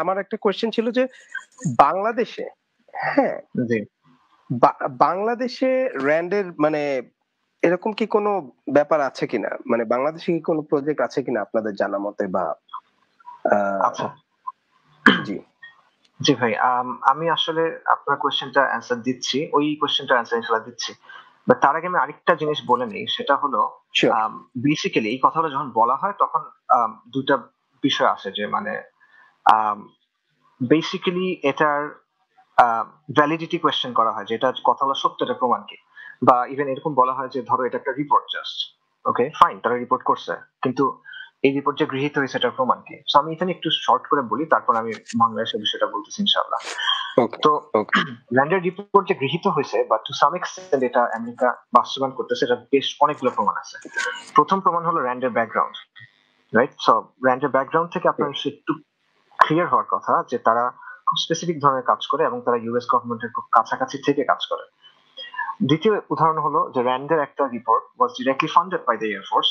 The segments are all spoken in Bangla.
আমার একটা কোয়েশ্চেন ছিল যে বাংলাদেশে, হ্যাঁ, জি বাংলাদেশে র্যান্ডের মানে এরকম কি কোনো ব্যাপার আছে কিনা, মানে বাংলাদেশে কি কোনো প্রজেক্ট আছে কিনা আপনাদের জানা মতে বা আচ্ছা জি জি ভাই, আমি আসলে আপনার কোয়েশ্চেনটা অ্যান্সার দিচ্ছি, ওই কোয়েশ্চেনটা অ্যান্সার ইনশাআল্লাহ দিচ্ছি। বাট তার আগে আমি আরেকটা জিনিস বলে নিই, সেটা হলো শিওর। বেসিক্যালি এই কথাটা যখন বলা হয় তখন দুটা বিষয় আসে, যে মানে বেসিক্যালি এটার ভ্যালিডিটি কোয়েশ্চেন করা হয়, যে এটা কথা হলো সত্যটা প্রমাণ কি, বা ইভেন এরকম বলা হয় যে ধরো এটা একটা রিপোর্ট জাস্ট, ওকে ফাইন, তারা রিপোর্ট করছে, কিন্তু এই রিপোর্ট যে গৃহীত হয়েছে এটার প্রমাণ কি। সো আমি এখানে একটু শর্ট করে বলি, তারপর আমি বাংলাদেশের বিষয়টা বলতেছি ইনশাআল্লাহ। ওকে তো ওকে ল্যান্ডের রিপোর্ট যে গৃহীত হয়েছে বা টু সাম এক্সটেন্ট এটা আমেরিকা বাস্তবায়ন করতেছে, এটা বেশ অনেকগুলো প্রমাণ আছে। প্রথম প্রমাণ হলো র্যান্ডের ব্যাকগ্রাউন্ড, রাইট? সো র্যান্ডের ব্যাকগ্রাউন্ড থেকে আপনার একটু ক্লিয়ার হওয়ার কথা যে তারা খুব স্পেসিফিক ধরনের কাজ করে এবং তারা ইউএস গভর্নমেন্টের খুব কাছাকাছি থেকে কাজ করে। দ্বিতীয় উদাহরণ হলো যে র্যান্ডের একটা report was directly funded by the air force,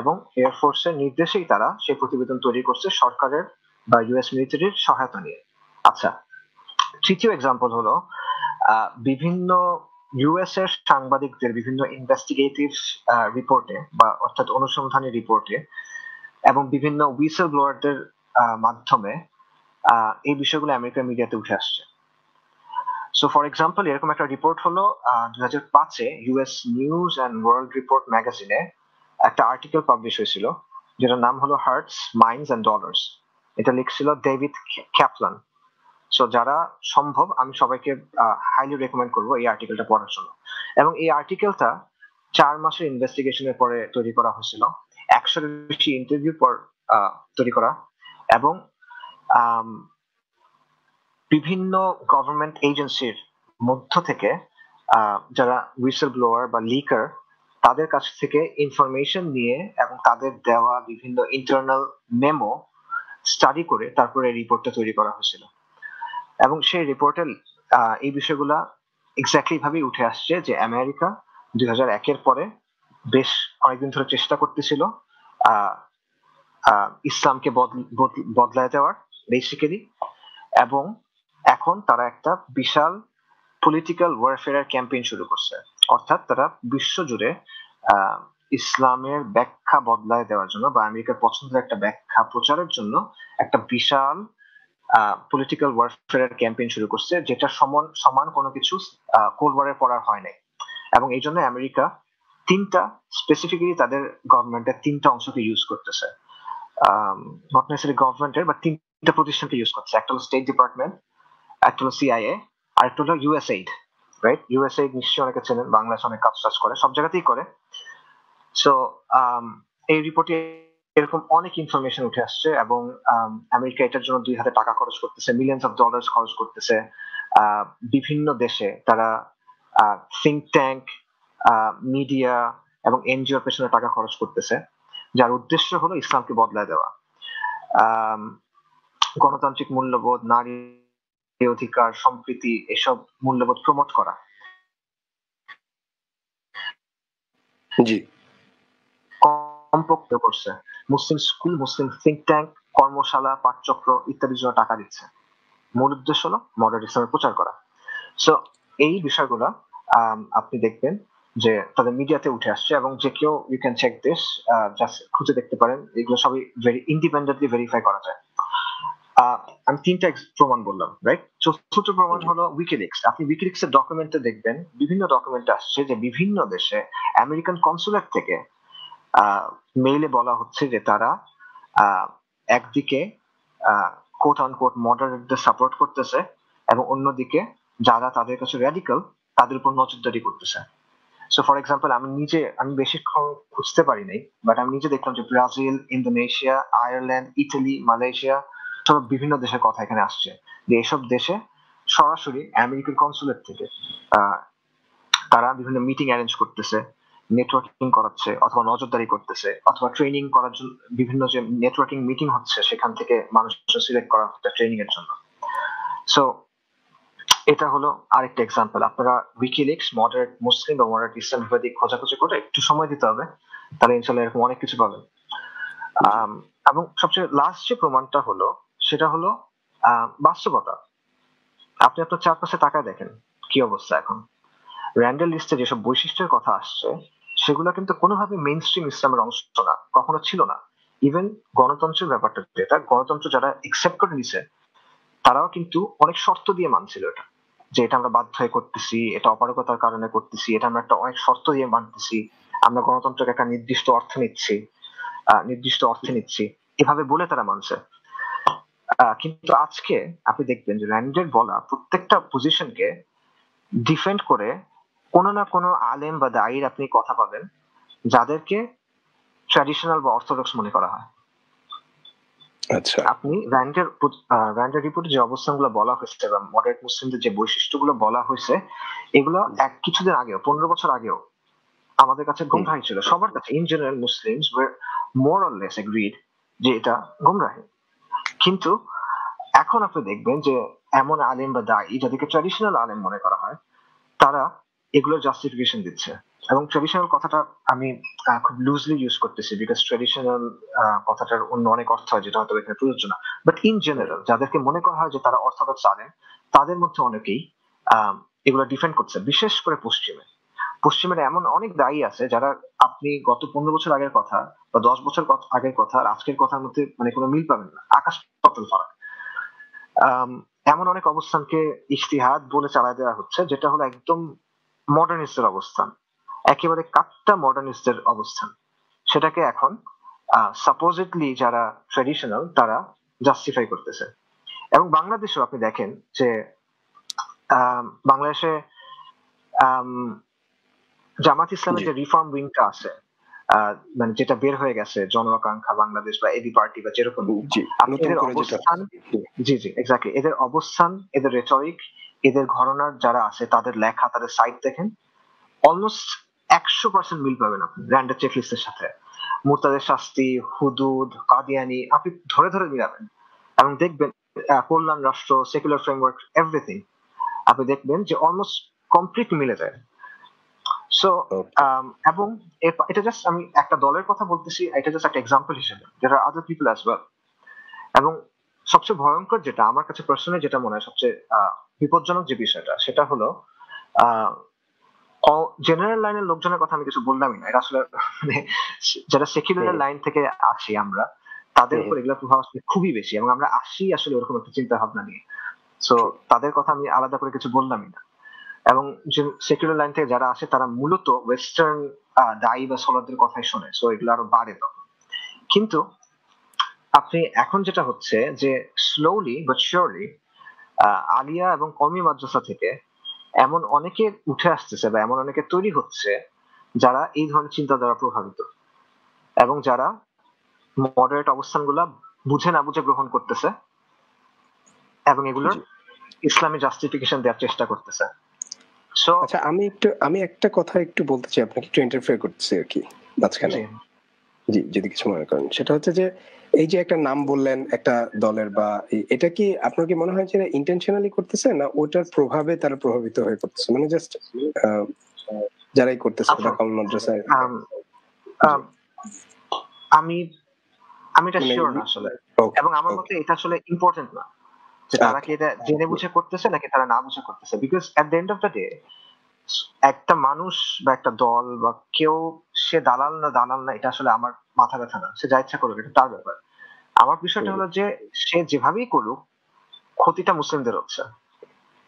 এবং এয়ারফোর্সের নির্দেশেই তারা সেই প্রতিবেদন তৈরি করছে সরকারের বা ইউএস মিলিটারির সহায়তা নিয়ে। আচ্ছা, তৃতীয় এক্সাম্পল হলো বিভিন্ন ইউএস এর সাংবাদিকদের বিভিন্ন ইনভেস্টিগেটিভ রিপোর্টে বা অর্থাৎ অনুসন্ধানী রিপোর্টে এবং বিভিন্ন হুইসেল ব্লোয়ারদের মাধ্যমে এই বিষয়গুলো আমেরিকার মিডিয়াতে উঠে আসছে। সো ফর এক্সাম্পল এরকম একটা রিপোর্ট হলো 2005-এ US news and world report ম্যাগাজিনে একটা আর্টিকেল পাবলিশ হয়েছিল, যেটার নাম হলো হার্টস মাইন্ডস অ্যান্ড ডলার্স। এটা লিখছিল ডেভিড ক্যাপলান। সো যারা সম্ভব আমি সবাইকে হাইলি রেকমেন্ড করবো এই আর্টিকেলটা পড়ার জন্য। এবং এই আর্টিকেলটা 4 মাসের ইনভেস্টিগেশনের পরে তৈরি করা হয়েছিল, 100-এর বেশি ইন্টারভিউ পর তৈরি করা, এবং বিভিন্ন গভর্নমেন্ট এজেন্সির মধ্য থেকে যারা হুইসেল ব্লোয়ার বা লিকার, তাদের কাছ থেকে ইনফরমেশন নিয়ে এবং তাদের দেওয়া বিভিন্ন ইন্টারনাল মেমো স্টাডি করে তারপরে রিপোর্টটা তৈরি করা হয়েছিল। এবং সেই রিপোর্টে এই বিষয়গুলা এক্স্যাক্টলি ভাবে উঠে আসছে যে আমেরিকা 2001-এর পরে বেশ অনেকদিন ধরে চেষ্টা করতেছিল ইসলামকে বদলায় দেওয়ার বেসিক্যালি, এবং এখন তারা একটা বিশাল পলিটিক্যাল ওয়ারফেয়ার ক্যাম্পেইন শুরু করছে, অর্থাৎ তারা বিশ্বজুড়ে ইসলামের ব্যাখ্যা বদলায় দেওয়ার জন্য বা আমেরিকার পছন্দের একটা ব্যাখ্যা প্রচারের জন্য একটা বিশাল পলিটিক্যাল ওয়ারফেয়ার ক্যাম্পেইন শুরু করছে, যেটা সমান কোনো কিছু কোল্ড ওয়ারের পর আর হয় নাই। এবং এই জন্য আমেরিকা স্পেসিফিক্যালি তাদের গভর্নমেন্টের 3টা অংশকে ইউজ করতেছে, নট নেসেসারি গভর্নমেন্টের, বা 3টা প্রতিষ্ঠানকে ইউজ করছে। একটা হলো স্টেট ডিপার্টমেন্ট, একটা হলো সিআইএ, আর একটা হলো ইউএসএইড, রাইট? ইউএসএইড নিশ্চয়ই অনেকে চেনেন, বাংলাদেশ অনেক কাজ টাজ করে, সব জায়গাতেই করে। সো এই রিপোর্টে এরকম অনেক ইনফরমেশন উঠে আসছে, এবং আমেরিকা এটার জন্য 2 হাতে টাকা খরচ করতেছে, মিলিয়নস অফ ডলার্স খরচ করতেছে। বিভিন্ন দেশে তারা থিঙ্ক ট্যাঙ্ক, মিডিয়া এবং এনজিওর পেছনে টাকা খরচ করতেছে, যার উদ্দেশ্য হলো ইসলামকে বদলায় দেওয়া, গণতান্ত্রিক মূল্যবোধ, নারী অধিকার, সম্প্রীতি, এসব মূল্যবোধ প্রমোট করা। জি কমপক্ষে করছে মুসলিম স্কুল, মুসলিম থিঙ্ক ট্যাঙ্ক, কর্মশালা, পাঠচক্র ইত্যাদির জন্য টাকা দিচ্ছে। মূল উদ্দেশ্য হলো মডার্ন ইসলামের প্রচার করা। সো এই বিষয়গুলো আপনি দেখবেন যে তাদের মিডিয়াতে উঠে আসছে, এবং যে কেউ you can check this, just খুঁজে দেখতে পারেন, এগুলো সবই ভেরি ইন্ডিপেন্ডেন্টলি ভেরিফাই করা যায়। আমি 3টা প্রমাণ বললাম, রাইট? চতুর্থ প্রমাণ হলো উইকিলিক্স। আপনি উইকিলিক্স এর ডকুমেন্টে দেখবেন, বিভিন্ন ডকুমেন্টে আসছে যে বিভিন্ন দেশে আমেরিকান কনসুলেট থেকে মেইলে বলা হচ্ছে যে তারা একদিকে কোট আনকোট মডারেটদের সাপোর্ট করতেছে, এবং অন্যদিকে যারা তাদের কাছে র্যাডিক্যাল তাদের উপর নজরদারি করতেছে। সো ফর এক্সাম্পল আমি বেশিক্ষণ খুঁজতে পারি নাই, বাট আমি নিজে দেখলাম যে Brazil, Indonesia, Ireland, Italy, Malaysia, সব বিভিন্ন দেশের কথা এখানে আসছে, যে এসব দেশে সরাসরি আমেরিকান কনসুলেট থেকে তারা বিভিন্ন মিটিং অ্যারেঞ্জ করতেছে, নেটওয়ার্কিং করাচ্ছে, অথবা নজরদারি করতেছে, অথবা ট্রেনিং করার জন্য বিভিন্ন যে নেটওয়ার্কিং মিটিং হচ্ছে সেখান থেকে মানুষ সিলেক্ট করা হচ্ছে ট্রেনিং এর জন্য। সো এটা হলো আরেকটা এক্সাম্পল। আপনারা উইকিলিক্স, মডারেট মুসলিম বা মডারেট ইসলাম বিবাদী খোঁজাখুঁজি করে একটু সময় দিতে হবে, তাহলে ইনশাল্লাহ এরকম অনেক কিছু পাবেন। এবং সবচেয়ে লাস্ট যে প্রমাণটা হলো সেটা হলো বাস্তবতা, আপনি আপনার চারপাশে তাকায় দেখেন কি অবস্থা এখন। র্যান্ডেল লিস্টে যেসব বৈশিষ্ট্যের কথা আসছে সেগুলো কিন্তু কোনোভাবে মেইন স্ট্রিম ইসলামের অংশ না, কখনো ছিল না। ইভেন গণতন্ত্রের ব্যাপারটা যেটা, গণতন্ত্র যারা একসেপ্ট করে নিছে তারাও কিন্তু অনেক শর্ত দিয়ে মানছিল এটা, যে এটা আমরা বাধ্য হয়ে করতেছি, এটা অপারগতার কারণে করতেছি, এটা আমরা একটা অনেক শর্ত দিয়ে মানতেছি, আমরা গণতন্ত্রকে একটা নির্দিষ্ট অর্থে নিচ্ছি, এভাবে বলে তারা মানছে। কিন্তু আজকে আপনি দেখবেন যে র্যান্ডের বলা প্রত্যেকটা পজিশনকে ডিফেন্ড করে কোনো না কোনো আলেম বা দায়ীর আপনি কথা পাবেন যাদেরকে ট্র্যাডিশনাল বা অর্থোডক্স মনে করা হয়। আচ্ছা। আপনি র্যান্ডের রিপোর্টে যে অবস্থানগুলো বলা হয়েছে বা মডারেট মুসলিমদের যে বৈশিষ্ট্যগুলো বলা হয়েছে, এগুলো কিছুদিন আগেও, 15 বছর আগেও আমাদের কাছে গুমরাহি ছিল, সবার কাছে। In general Muslims were more or less agreed যে এটা গুমরাহি। কিন্তু এখন আপনি দেখবেন যে এমন আলেম বা দায়ী যাদেরকে ট্র্যাডিশনাল আলেম মনে করা হয়, তারা এগুলোর জাস্টিফিকেশন দিচ্ছে। এবং ট্র্যাডিশনাল কথাটা আমি খুব লুজলি ইউজ করতেছি, বিকজ ট্র্যাডিশনাল কথাটার অন্য অনেক অর্থ হয় যেটা হয়তো এখানে প্রযোজ্য না। বাট ইন জেনারেল যাদেরকে মনে করা হয় যে তারা অর্থোডক্স আলেম, তাদের মধ্যে অনেকেই এগুলো ডিফেন্ড করছে, বিশেষ করে পশ্চিমের এমন অনেক দায়ী আছে যারা আপনি গত 15 বছর আগের কথা বা 10 বছর আগের কথা আর আজকের কথার মধ্যে মানে কোনো মিল পাবেন না, আকাশ পাতাল ফারাক। আম, এমন অনেক অবস্থানকে ইজতিহাদ বলে চালায় দেওয়া হচ্ছে, যেটা হলো একদম মডার্নিস্টের অবস্থান, একেবারে কাট্টা মডার্নিস্টের অবস্থান। সেটাকে এখন সাপোজিটলি যারা ট্রেডিশনাল তারা জাস্টিফাই করতেছে। এবং বাংলাদেশেও আপনি দেখেন যে বাংলাদেশে আম, জামাত ইসলামের জি, যে রিফর্ম উইংটা আছে, মানে যেটা বের হয়ে গেছে, জন আকাঙ্ক্ষা বাংলাদেশ বা এবি পার্টি বা যেরকম, জি, আপনি নতুন এদের করে যেটা অবস্থান, জি, জি জি এক্স্যাক্টলি, এদের অবস্থান, এদের রেটরিক, এদের ঘরানার যারা আছে তাদের লেখা, তাদের সাইট দেখেন, অলমোস্ট 100% মিল পাবেন আপনি র্যান্ডের চেকলিস্টের সাথে। মুরতাদের শাস্তি, হুদুদ, কাদিয়ানি, আপনি ধরে ধরে মিলাবেন এবং দেখবেন কল্যাণ রাষ্ট্র, সেকুলার ফ্রেমওয়ার্ক, এভরিথিং আপনি দেখবেন যে অলমোস্ট কমপ্লিট মিলে যায়। সো ওকে, এবং এটা জাস্ট আমি একটা দলের কথা বলতেছি, এটা জাস্ট একটা এক্সাম্পল হিসেবে, there are other people as well। এবং সবচেয়ে ভয়ঙ্কর যেটা আমার কাছে পার্সোনালি যেটা মনে হয় সবচেয়ে বিপজ্জনক যে বিষয়টা, সেটা হলো জেনারেল লাইনের লোকজনের কথা আমি কিছু বললামই না, এটা আসলে মানে যারা সেকুলার হুম, লাইন থেকে আসি আমরা, তাদের হুম, উপর এগুলোর প্রভাব আসলে খুবই বেশি, এবং আমরা আসি আসলে ওরকম একটা চিন্তা ভাবনা নিয়ে। সো true, তাদের কথা আমি আলাদা করে কিছু বললামই না। এবং যে সেকুলার লাইন থেকে যারা আসে তারা মূলত ওয়েস্টার্ন দায়ী বা সলারদের কথাই শোনে, সো এগুলো আরো বাড়ে তখন। কিন্তু আপনি এখন যেটা হচ্ছে যে স্লোলি বাট শিওরলি আলিয়া এবং কওমি মাদ্রাসা থেকে এমন অনেকে উঠে আসতেছে বা এমন অনেকে তৈরি হচ্ছে যারা এই ধরনের চিন্তা দ্বারা প্রভাবিত, এবং যারা মডারেট অবস্থানগুলা বুঝে না বুঝে গ্রহণ করতেছে এবং এগুলোর জি। ইসলামী জাস্টিফিকেশন দেওয়ার চেষ্টা করতেছে। সো আচ্ছা, আমি একটা কথা একটু বলতে চাই, আপনাকে একটু ইন্টারফেয়ার করতেছি আরকি মাঝখানে। জি, জি, যদি কিছু মনে করেন। সেটা হচ্ছে যে, এই যে একটা নাম বললেন একটা দলের বা এটা কি আপনার কি মনে হয় যে এরা ইনটেনশনালি করতেছে? না ওটার প্রভাবে তারা প্রভাবিত হয়ে করতেছে? মানে জাস্ট আ যারাই করতেছে আচ্ছা, বা কাউমি মাদ্রাসায় আম, জি, আম, আমি আমি এটা মানে শিওর না আসলে। ওকে, এবং আমার মতে ওকে। এটা আসলে ইম্পর্টেন্ট না যে তারা কি এটা জেনে হুম, বুঝে করতেছে নাকি তারা না বুঝে করতেছে, because at the end of the day একটা মানুষ বা একটা দল বা কেউ, সে দালাল না এটা আসলে আমার মাথা ব্যথা না, সে যা ইচ্ছা করুক এটা তার ব্যাপার। আমার বিষয়টা হুম, হলো যে সে যেভাবেই করুক, ক্ষতিটা মুসলিমদের হচ্ছে।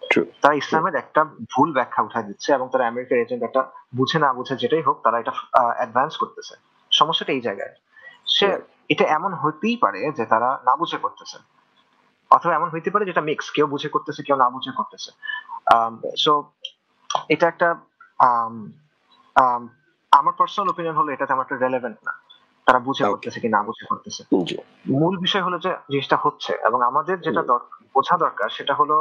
ট্রু, তারা ট্রু, ইসলামের একটা ভুল ব্যাখ্যা উঠায় দিচ্ছে এবং তারা আমেরিকার এজেন্ট একটা বুঝে না বুঝে যেটাই হোক তারা এটা অ্যাডভান্স করতেছে। সমস্যাটা এই জায়গায়, সে রাইট, এটা এমন হতেই পারে যে তারা না বুঝে করতেছে, অথবা এমন হইতে পারে যেটা মিক্স, কেউ বুঝে করতেছে কেউ না বুঝে করতেছে। রাইট, সো এটা একটা আম, আম, আমার পার্সোনাল ওপিনিয়ন হলো এটা তেমন একটা রেলেভেন্ট না, তারা বুঝে ওকে, করতেছে কি না বুঝে করতেছে। জি, মূল বিষয় হলো যে জিনিসটা হচ্ছে, এবং আমাদের যেটা হুম, বোঝা দরকার সেটা হলো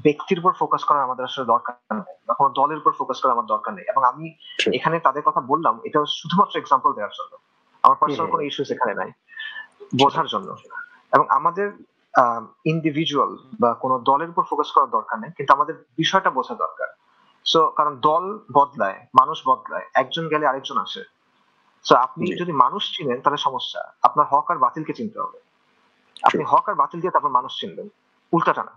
ব্যক্তির উপর ফোকাস করা আমাদের আসলে দরকার নেই, বা কোনো দলের উপর ফোকাস করা আমার দরকার নেই। এবং আমি ট্রু, এখানে তাদের কথা বললাম এটা শুধুমাত্র এক্সাম্পল দেওয়ার জন্য, আমার হুম, পার্সোনাল হুম, কোনো ইস্যুস এখানে নাই, সেটাই, বোঝার জন্য। এবং আমাদের ইন্ডিভিজুয়াল বা কোনো দলের উপর ফোকাস করার দরকার নেই, কিন্তু আমাদের বিষয়টা বোঝা দরকার। সো কারণ দল বদলায়, মানুষ বদলায়, একজন গেলে আরেকজন আসে। সো আপনি জি, যদি মানুষ চিনেন তাহলে সমস্যা, আপনার হক আর বাতিলকে চিনতে হবে। ট্রু, আপনি হক আর বাতিল দিয়ে তারপর মানুষ চিনবেন। উল্টাটা না।